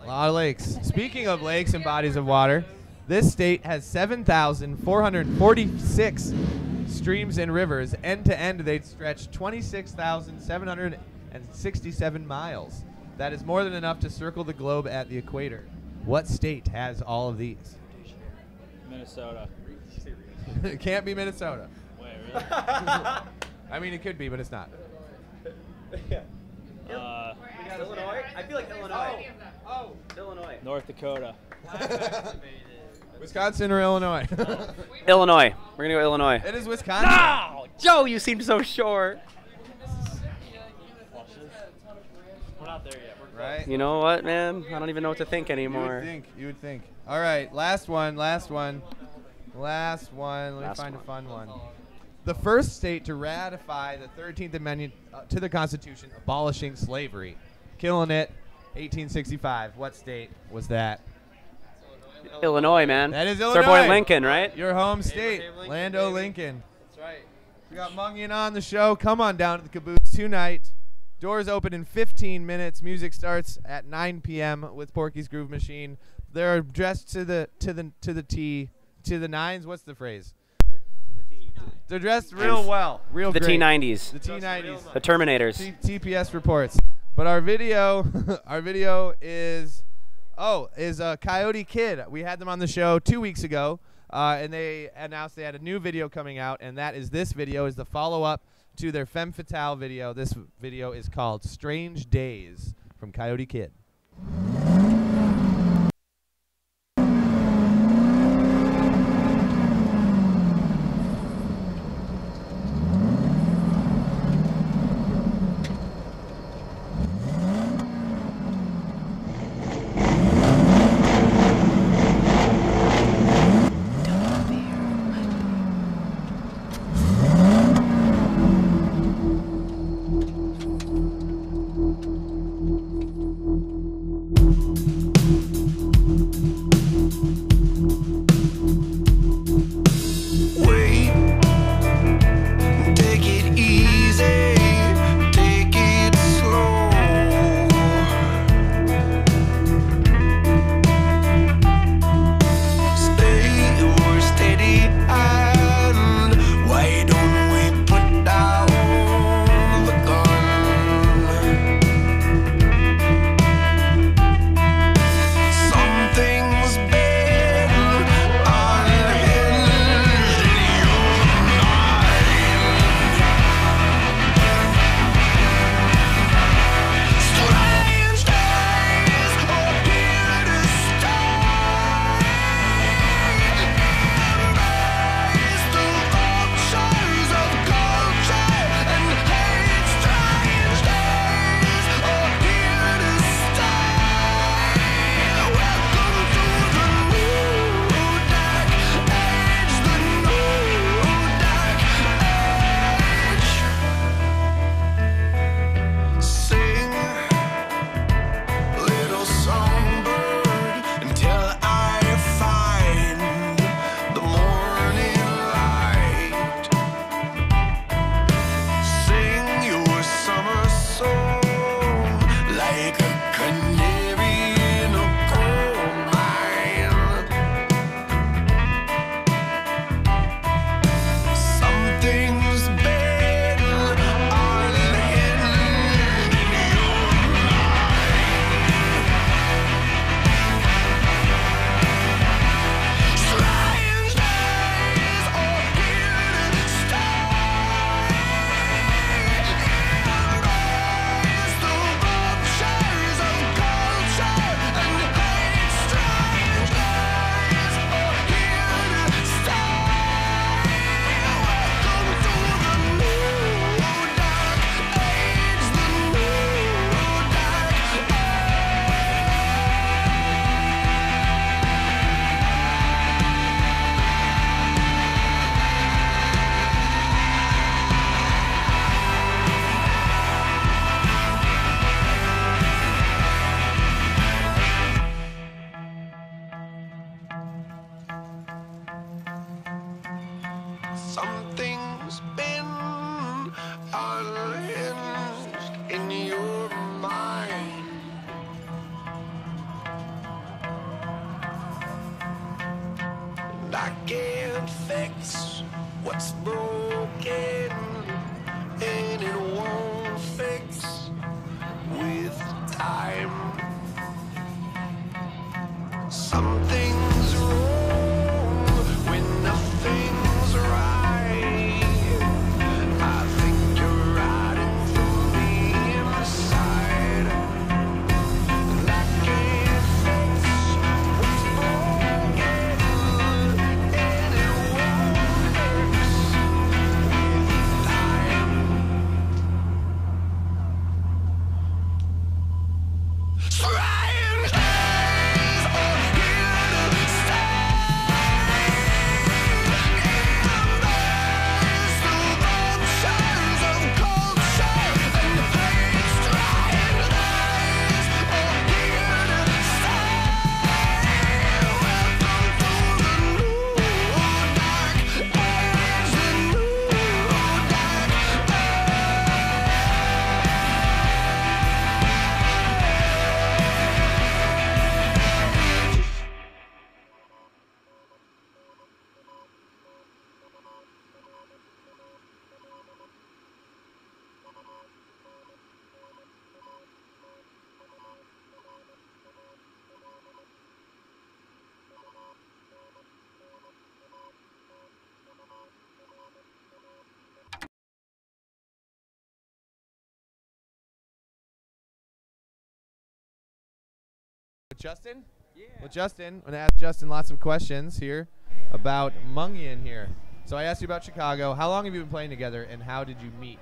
[SPEAKER 2] A lot of lakes. Speaking of lakes and bodies of water, this state has 7,446 streams and rivers. End to end, they stretch 26,767 miles. That is more than enough to circle the globe at the equator. What state has all of these?
[SPEAKER 11] Minnesota.
[SPEAKER 2] It can't be Minnesota.
[SPEAKER 11] Wait, really?
[SPEAKER 2] I mean, it could be, but it's not.
[SPEAKER 6] Illinois? I feel like Illinois. Oh, Illinois.
[SPEAKER 11] North Dakota.
[SPEAKER 2] Wisconsin or Illinois?
[SPEAKER 6] Illinois. We're going to go Illinois.
[SPEAKER 2] It is Wisconsin.
[SPEAKER 6] No! Joe, you seemed so sure.
[SPEAKER 11] We're not there yet. We're
[SPEAKER 2] Right?
[SPEAKER 6] You know what, man? I don't even know what to think anymore.
[SPEAKER 2] You would think. All right, last one. Let me find a fun one. The first state to ratify the 13th Amendment to the Constitution abolishing slavery. Killing it, 1865. What state was that?
[SPEAKER 6] Illinois, man.
[SPEAKER 2] That is
[SPEAKER 6] It's
[SPEAKER 2] Illinois.
[SPEAKER 6] our boy Lincoln, right?
[SPEAKER 2] Your home state, Lando Lincoln. That's right. We got Mungion on the show. Come on down to the Caboose tonight. Doors open in 15 minutes. Music starts at 9 p.m. with Porky's Groove Machine. They're dressed to the nines. What's the phrase? They're dressed real well, real
[SPEAKER 6] The
[SPEAKER 2] great.
[SPEAKER 6] T90s.
[SPEAKER 2] The T90s.
[SPEAKER 6] The Terminators.
[SPEAKER 2] TPS reports. But our video, is Coyote Kid. We had them on the show 2 weeks ago, and they announced they had a new video coming out, and that is this video is the follow-up to their Femme Fatale video. This video is called Strange Days from Coyote Kid.
[SPEAKER 12] what's broken and it won't fix with time. Something's wrong when nothing's right. I think you're riding from the inside, and I can't fix what's broken and it won't fix with time. Trying days are here to stay. Embrace the motions of culture and pain's trying days are here to stay. Welcome to the new dark age, the new dark
[SPEAKER 2] With Justin? Yeah. With Justin, I'm going to ask Justin lots of questions here about Mungion here. So I asked you about Chicago. How long have you been playing together, and how did you meet?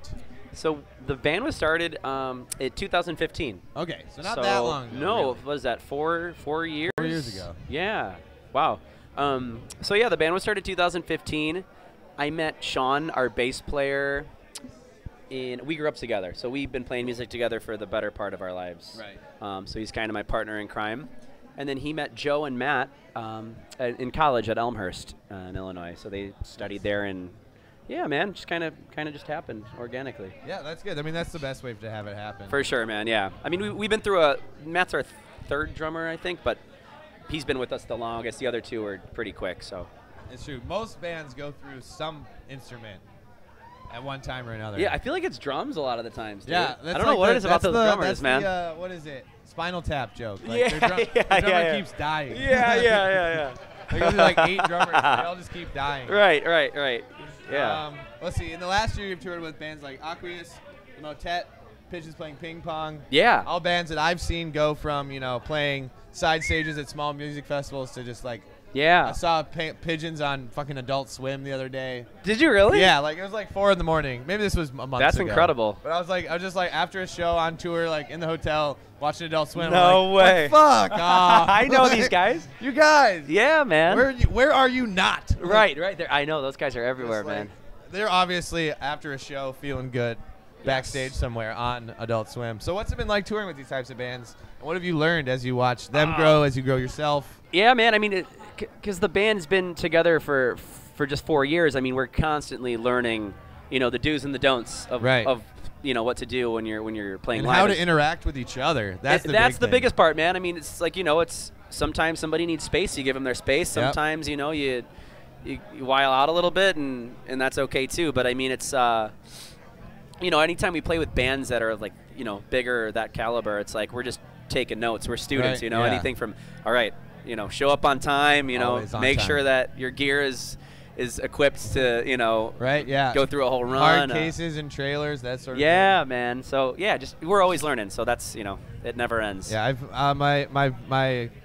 [SPEAKER 6] So the band was started in 2015.
[SPEAKER 2] Okay, so not that long ago.
[SPEAKER 6] No,
[SPEAKER 2] really.
[SPEAKER 6] what was that 4 years? 4
[SPEAKER 2] years ago.
[SPEAKER 6] Yeah. Wow. So yeah, the band was started 2015. I met Sean, our bass player, we grew up together. So we've been playing music together for the better part of our lives.
[SPEAKER 2] Right.
[SPEAKER 6] So he's kind of my partner in crime. And then he met Joe and Matt in college at Elmhurst in Illinois. So they studied there, and yeah, man, just kind of just happened organically.
[SPEAKER 2] Yeah, that's good. I mean, that's the best way to have it happen.
[SPEAKER 6] For sure, man. Yeah. I mean, we've been through Matt's our third drummer, I think, but he's been with us the longest. The other two are pretty quick, so.
[SPEAKER 2] It's true. Most bands go through some instrument at one time or another.
[SPEAKER 6] Yeah, I feel like it's drums a lot of the times, dude.
[SPEAKER 2] Yeah,
[SPEAKER 6] I don't know what it is about those drummers, man.
[SPEAKER 2] What is it? Spinal Tap joke. Like
[SPEAKER 6] Yeah,
[SPEAKER 2] their drummer keeps dying.
[SPEAKER 6] Yeah.
[SPEAKER 2] They go through like 8 drummers. They all just keep dying.
[SPEAKER 6] Right. Yeah.
[SPEAKER 2] Let's see. In the last year, you've toured with bands like Aqueous, Motet, Pigeons playing ping pong.
[SPEAKER 6] Yeah.
[SPEAKER 2] All bands that I've seen go from, playing side stages at small music festivals to just like.
[SPEAKER 6] Yeah.
[SPEAKER 2] I saw Pigeons on fucking Adult Swim the other day.
[SPEAKER 6] Did you really?
[SPEAKER 2] Yeah, like it was like 4 in the morning. Maybe this was a month ago.
[SPEAKER 6] That's incredible.
[SPEAKER 2] But I was just like after a show on tour, like in the hotel, watching Adult Swim.
[SPEAKER 6] No way.
[SPEAKER 2] Fuck off.
[SPEAKER 6] I know these guys.
[SPEAKER 2] You guys.
[SPEAKER 6] Yeah, man.
[SPEAKER 2] Where are you not?
[SPEAKER 6] Right. I know those guys are everywhere, man.
[SPEAKER 2] They're obviously after a show feeling good, backstage somewhere on Adult Swim. So what's it been like touring with these types of bands? And what have you learned as you watch them grow, as you grow yourself?
[SPEAKER 6] Yeah, man. I mean, because the band's been together for just 4 years. I mean, we're constantly learning, the do's and the don'ts of what to do when you're playing
[SPEAKER 2] and
[SPEAKER 6] live.
[SPEAKER 2] How to interact with each other. That's the
[SPEAKER 6] biggest part, man. I mean, it's like it's sometimes somebody needs space, you give them their space. Sometimes you while out a little bit, and that's okay too. But I mean, it's anytime we play with bands that are like bigger, that caliber, it's like we're just taking notes. We're students, anything from all right. Show up on time, make sure that your gear is equipped to, go through a whole run.
[SPEAKER 2] Hard cases and trailers, that sort of thing.
[SPEAKER 6] Yeah, man. So, yeah, we're always learning. So that's, it never ends.
[SPEAKER 2] Yeah, I've my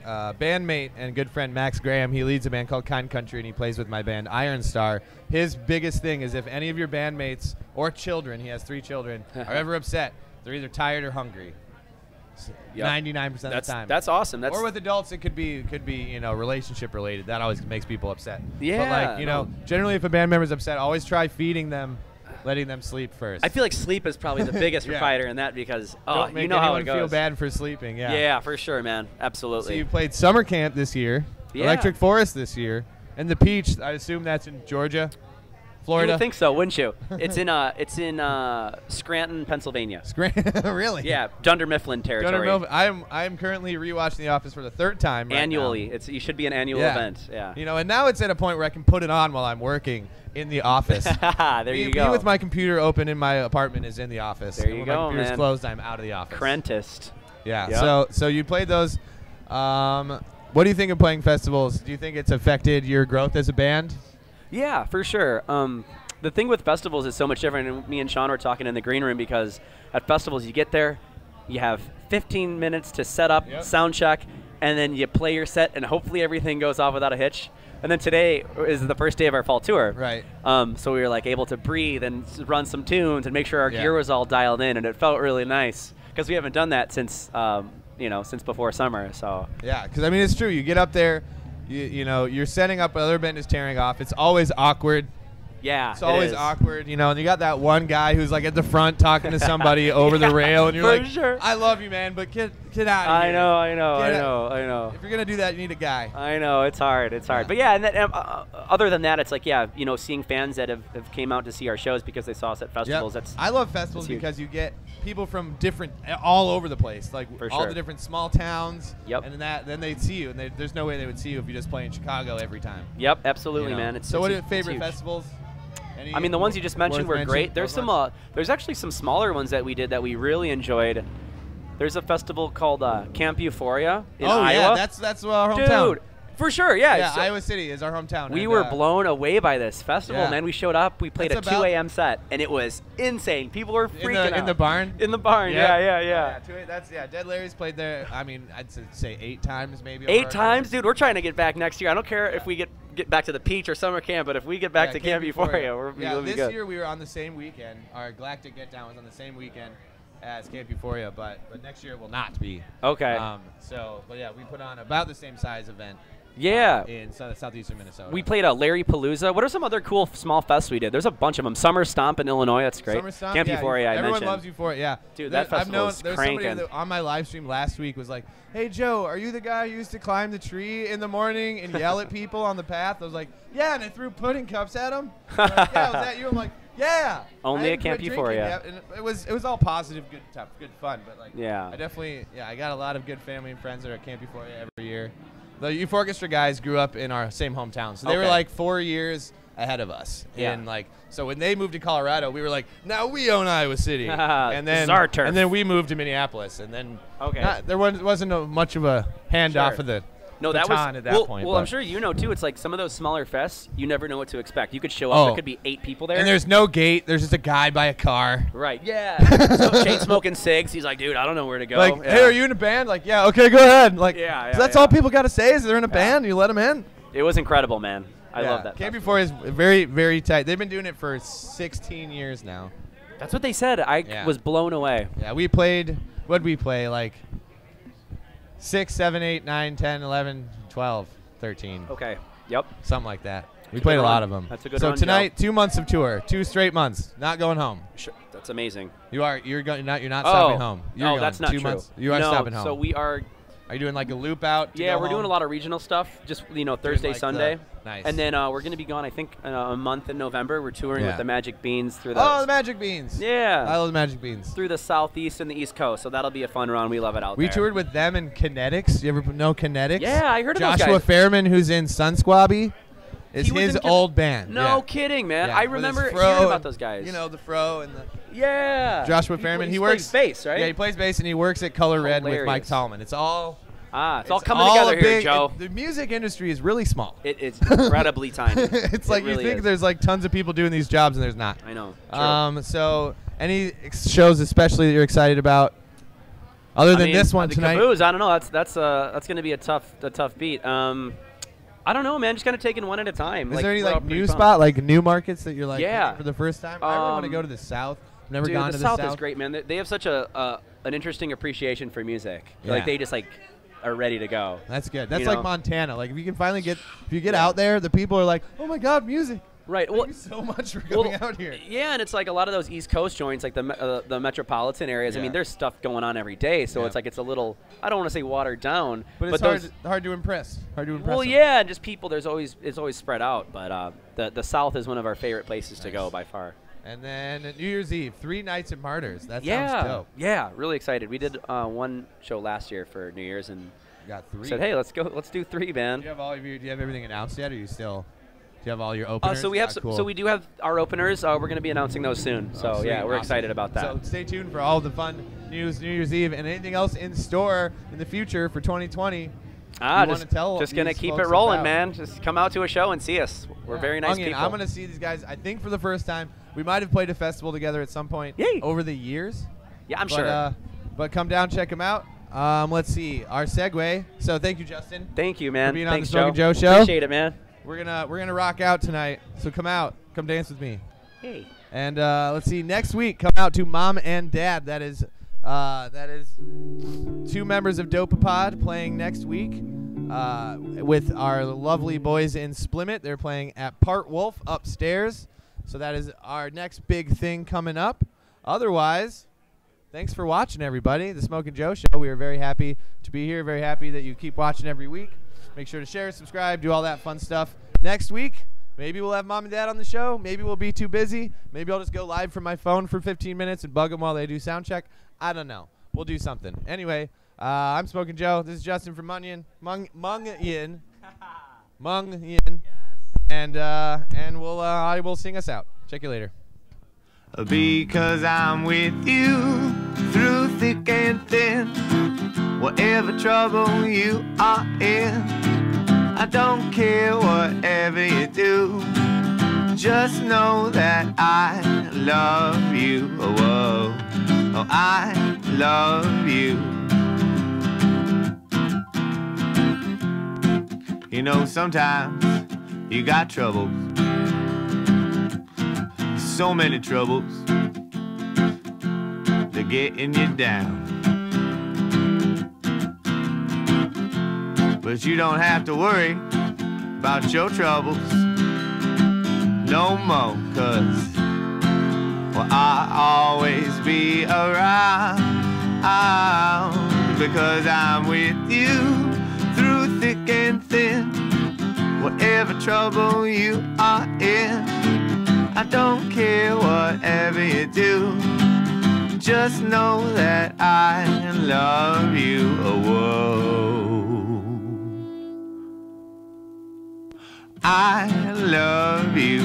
[SPEAKER 2] bandmate and good friend Max Graham, he leads a band called Kind Country, and he plays with my band Iron Star. His biggest thing is if any of your bandmates or children, he has 3 children, are ever upset, they're either tired or hungry. 99% of the time.
[SPEAKER 6] That's awesome.
[SPEAKER 2] Or with adults, it could be relationship related. That always makes people upset.
[SPEAKER 6] Yeah.
[SPEAKER 2] But generally if a band member's upset, always try feeding them, letting them sleep first.
[SPEAKER 6] I feel like sleep is probably the biggest fighter in that because
[SPEAKER 2] don't make
[SPEAKER 6] how it goes.
[SPEAKER 2] Feel bad for sleeping. Yeah.
[SPEAKER 6] Yeah, for sure, man. Absolutely.
[SPEAKER 2] So you played summer camp this year, Electric Forest this year, and the Peach. I assume that's in Georgia. Florida?
[SPEAKER 6] You would think so, wouldn't you? It's in Scranton, Pennsylvania.
[SPEAKER 2] Really?
[SPEAKER 6] Yeah, Dunder Mifflin territory.
[SPEAKER 2] I'm currently rewatching The Office for the 3rd time right
[SPEAKER 6] Annually.
[SPEAKER 2] now.
[SPEAKER 6] You should be an annual event. Yeah.
[SPEAKER 2] You know, and now it's at a point where I can put it on while I'm working in the office.
[SPEAKER 6] There you go.
[SPEAKER 2] Me with my computer open in my apartment is in the office.
[SPEAKER 6] There
[SPEAKER 2] and
[SPEAKER 6] you
[SPEAKER 2] when
[SPEAKER 6] go,
[SPEAKER 2] my computer's
[SPEAKER 6] man.
[SPEAKER 2] closed, I'm out of the office.
[SPEAKER 6] Crentist.
[SPEAKER 2] Yeah.
[SPEAKER 6] Yep.
[SPEAKER 2] So you played those. What do you think of playing festivals? Do you think it's affected your growth as a band?
[SPEAKER 6] Yeah, for sure. The thing with festivals is so much different. And me and Sean were talking in the green room because at festivals you get there, you have 15 minutes to set up, sound check, and then you play your set, and hopefully everything goes off without a hitch. And then today is the first day of our fall tour.
[SPEAKER 2] Right.
[SPEAKER 6] So we were like able to breathe and run some tunes and make sure our gear was all dialed in, and it felt really nice because we haven't done that since since before summer. So
[SPEAKER 2] yeah, because I mean it's true. You get up there, you're setting up, another band is tearing off. It's always awkward.
[SPEAKER 6] Yeah,
[SPEAKER 2] it's always awkward, and you got that one guy who's like at the front talking to somebody over the rail, and you're like,
[SPEAKER 6] sure.
[SPEAKER 2] I love you, man, but get out of here.
[SPEAKER 6] I know.
[SPEAKER 2] If you're gonna do that, you need a guy.
[SPEAKER 6] I know, it's hard. But yeah, and other than that, it's like, seeing fans that have came out to see our shows because they saw us at festivals.
[SPEAKER 2] Yep.
[SPEAKER 6] That's
[SPEAKER 2] I love festivals because you get people from all over the place, like all the different small towns.
[SPEAKER 6] Yep.
[SPEAKER 2] And then they'd see you, and there's no way they would see you if you just play in Chicago every time.
[SPEAKER 6] Yep, absolutely, man.
[SPEAKER 2] So what are your favorite festivals?
[SPEAKER 6] I mean, the ones you just mentioned were great. There's there's actually some smaller ones that we did that we really enjoyed. There's a festival called Camp Euphoria in Iowa.
[SPEAKER 2] Yeah, that's our hometown.
[SPEAKER 6] Dude, for sure, yeah.
[SPEAKER 2] Yeah, Iowa City is our hometown.
[SPEAKER 6] We were blown away by this festival, man. We showed up, we played a 2 a.m. set, and it was insane. People were freaking out.
[SPEAKER 2] In the barn?
[SPEAKER 6] In the barn, yeah.
[SPEAKER 2] Dead Larry's played there, I mean, I'd say 8 times maybe.
[SPEAKER 6] 8 times? Dude, we're trying to get back next year. I don't care if we get back to the Peach or summer camp, but if we get back to Camp Euphoria, we'll be good.
[SPEAKER 2] This year we were on the same weekend. Our Galactic Get Down was on the same weekend as Camp Euphoria, but next year it will not be.
[SPEAKER 6] Okay.
[SPEAKER 2] But yeah, we put on about the same size event.
[SPEAKER 6] Yeah.
[SPEAKER 2] In southeastern Minnesota.
[SPEAKER 6] We played Larry Palooza. What are some other cool small fests we did? There's a bunch of them. Summer Stomp in Illinois. That's great.
[SPEAKER 2] Summer Stomp,
[SPEAKER 6] Camp Euphoria, I mentioned.
[SPEAKER 2] Everyone loves Euphoria, yeah.
[SPEAKER 6] Dude, that festival is
[SPEAKER 2] there's
[SPEAKER 6] cranking.
[SPEAKER 2] Somebody on my live stream last week was like, hey, Joe, are you the guy who used to climb the tree in the morning and yell at people on the path? I was like, yeah, and I threw pudding cups at them. Like, yeah, was that you? I'm like, yeah.
[SPEAKER 6] Only at Camp Euphoria.
[SPEAKER 2] And it was all positive, good fun. But like,
[SPEAKER 6] yeah.
[SPEAKER 2] I got a lot of good family and friends that are at Camp Euphoria every year. The Euphorchestra guys grew up in our same hometown, so they were like 4 years ahead of us.
[SPEAKER 6] Yeah.
[SPEAKER 2] And like, so when they moved to Colorado, we were like, now we own Iowa City. And then
[SPEAKER 6] this is our turf.
[SPEAKER 2] And then we moved to Minneapolis, and then there wasn't much of a handoff of the baton at that point.
[SPEAKER 6] Well, I'm sure you know too. It's like some of those smaller fests, you never know what to expect. You could show up, there could be 8 people there,
[SPEAKER 2] and there's no gate. There's just a guy by a car.
[SPEAKER 6] Right. Yeah. So chain smoking cigs. He's like, dude, I don't know where to go.
[SPEAKER 2] Like, hey, are you in a band? Like, yeah, okay, go ahead. Like, so that's all people got to say is they're in a band. You let them in.
[SPEAKER 6] It was incredible, man. I love that.
[SPEAKER 2] Camp Euphoria is very, very tight. They've been doing it for 16 years now.
[SPEAKER 6] That's what they said. I was blown away.
[SPEAKER 2] Yeah, we played. What did we play? Like 6, 7, 8, 9, 10, 11, 12, 13.
[SPEAKER 6] Okay. Yep.
[SPEAKER 2] Something like that. We played a lot of them.
[SPEAKER 6] That's a good
[SPEAKER 2] So
[SPEAKER 6] run,
[SPEAKER 2] tonight, 2 months of tour, 2 straight months, not going home.
[SPEAKER 6] Sure. That's amazing.
[SPEAKER 2] You're not stopping home.
[SPEAKER 6] No, that's not
[SPEAKER 2] 2
[SPEAKER 6] true.
[SPEAKER 2] months. You are stopping home.
[SPEAKER 6] So we are.
[SPEAKER 2] Are you doing like a loop out?
[SPEAKER 6] Yeah, we're doing a lot of regional stuff. Just Thursday,
[SPEAKER 2] like
[SPEAKER 6] Sunday.
[SPEAKER 2] Nice.
[SPEAKER 6] And then we're going to be gone. I think a month in November. We're touring with the Magic Beans through the.
[SPEAKER 2] Oh, the Magic Beans.
[SPEAKER 6] Yeah.
[SPEAKER 2] I love the Magic Beans.
[SPEAKER 6] Through the southeast and the east coast. So that'll be a fun run. We love it out there.
[SPEAKER 2] We toured with them in Kinetics. You ever know Kinetics?
[SPEAKER 6] Yeah, I heard of those
[SPEAKER 2] Joshua
[SPEAKER 6] guys.
[SPEAKER 2] Fairman, who's in Sun Squabby, is his old band.
[SPEAKER 6] No kidding, man.
[SPEAKER 2] Yeah,
[SPEAKER 6] I remember
[SPEAKER 2] with his
[SPEAKER 6] hearing
[SPEAKER 2] fro
[SPEAKER 6] about those guys.
[SPEAKER 2] You know, the fro and the.
[SPEAKER 6] Yeah.
[SPEAKER 2] Joshua Fairman. He
[SPEAKER 6] plays
[SPEAKER 2] works
[SPEAKER 6] bass, right?
[SPEAKER 2] Yeah, he plays bass and he works at Color Red with
[SPEAKER 6] Hilarious.
[SPEAKER 2] Mike Tallman. It's all.
[SPEAKER 6] It's all coming together here, Joe.
[SPEAKER 2] The music industry is really small.
[SPEAKER 6] It is incredibly tiny.
[SPEAKER 2] It's like
[SPEAKER 6] really
[SPEAKER 2] you think
[SPEAKER 6] is.
[SPEAKER 2] there's like tons of people doing these jobs and there's not.
[SPEAKER 6] I know.
[SPEAKER 2] So any shows especially that you're excited about, other than this one
[SPEAKER 6] the
[SPEAKER 2] tonight?
[SPEAKER 6] Caboose, I don't know. That's going to be a tough beat. I don't know, man. Just kind of taking one at a time.
[SPEAKER 2] Is there any like new spot, like new markets that you're like
[SPEAKER 6] yeah.
[SPEAKER 2] for the first time? I really want to go to the South. I've never gone to the South.
[SPEAKER 6] The South is great, man. They have such an interesting appreciation for music.
[SPEAKER 2] Yeah.
[SPEAKER 6] Like they just like are ready to go.
[SPEAKER 2] That's good. That's like Montana. Like if you can finally get out there, the people are like, oh my God, music.
[SPEAKER 6] Right. Well,
[SPEAKER 2] Thank you so much for coming out here.
[SPEAKER 6] Yeah, and it's like a lot of those East Coast joints, like the metropolitan areas. I mean, there's stuff going on every day, so it's like it's a little. I don't want to say watered down,
[SPEAKER 2] but it's hard to impress. Hard to impress.
[SPEAKER 6] Well,
[SPEAKER 2] them.
[SPEAKER 6] yeah, and just people. It's always spread out, but the South is one of our favorite places to go by far.
[SPEAKER 2] And then New Year's Eve, 3 nights at Martyrs. That sounds dope.
[SPEAKER 6] Yeah, really excited. We did one show last year for New Year's and
[SPEAKER 2] got 3.
[SPEAKER 6] Said, hey, let's do 3, man.
[SPEAKER 2] Do you have all of your? Do you have everything announced yet, or you still? Do you have all your openers?
[SPEAKER 6] So we have.
[SPEAKER 2] Cool.
[SPEAKER 6] So we do have our openers. We're going to be announcing those soon. So
[SPEAKER 2] sweet.
[SPEAKER 6] yeah, we're
[SPEAKER 2] Awesome.
[SPEAKER 6] excited about that.
[SPEAKER 2] So stay tuned for all the fun news, New Year's Eve, and anything else in store in the future for 2020.
[SPEAKER 6] Just gonna keep it rolling, man. Just come out to a show and see us. We're very nice people.
[SPEAKER 2] I'm gonna see these guys. I think for the first time. We might have played a festival together at some point over the years.
[SPEAKER 6] Yeah, I'm sure.
[SPEAKER 2] But come down, check them out. Let's see our segue. So thank you, Justin.
[SPEAKER 6] Thank you, man.
[SPEAKER 2] For being
[SPEAKER 6] Thanks,
[SPEAKER 2] on the Smokin' Joe show.
[SPEAKER 6] Appreciate it, man.
[SPEAKER 2] We're gonna rock out tonight. So come out, come dance with me.
[SPEAKER 6] Hey.
[SPEAKER 2] And let's see. Next week, come out to Mom and Dad. That is 2 members of Dopapod playing next week with our lovely boys in Splimit. They're playing at Part Wolf upstairs. So that is our next big thing coming up. Otherwise, thanks for watching, everybody. The Smokin' Joe Show. We are very happy to be here. Very happy that you keep watching every week. Make sure to share, subscribe, do all that fun stuff. Next week, maybe we'll have Mom and Dad on the show. Maybe we'll be too busy. Maybe I'll just go live from my phone for 15 minutes and bug them while they do sound check. I don't know. We'll do something. Anyway, I'm Smokin' Joe. This is Justin from Mungion. Mungion. And I will sing us out. Check you later.
[SPEAKER 1] Because I'm with you through thick and thin, whatever trouble you are in. I don't care whatever you do, just know that I love you. Oh, oh, I love you. You know, sometimes you got troubles, so many troubles, they're getting you down. But you don't have to worry about your troubles no more, 'cause well, I'll always be around, because I'm with you through thick and thin, whatever trouble you are in. I don't care whatever you do, just know that I love you. Oh, whoa. I love you.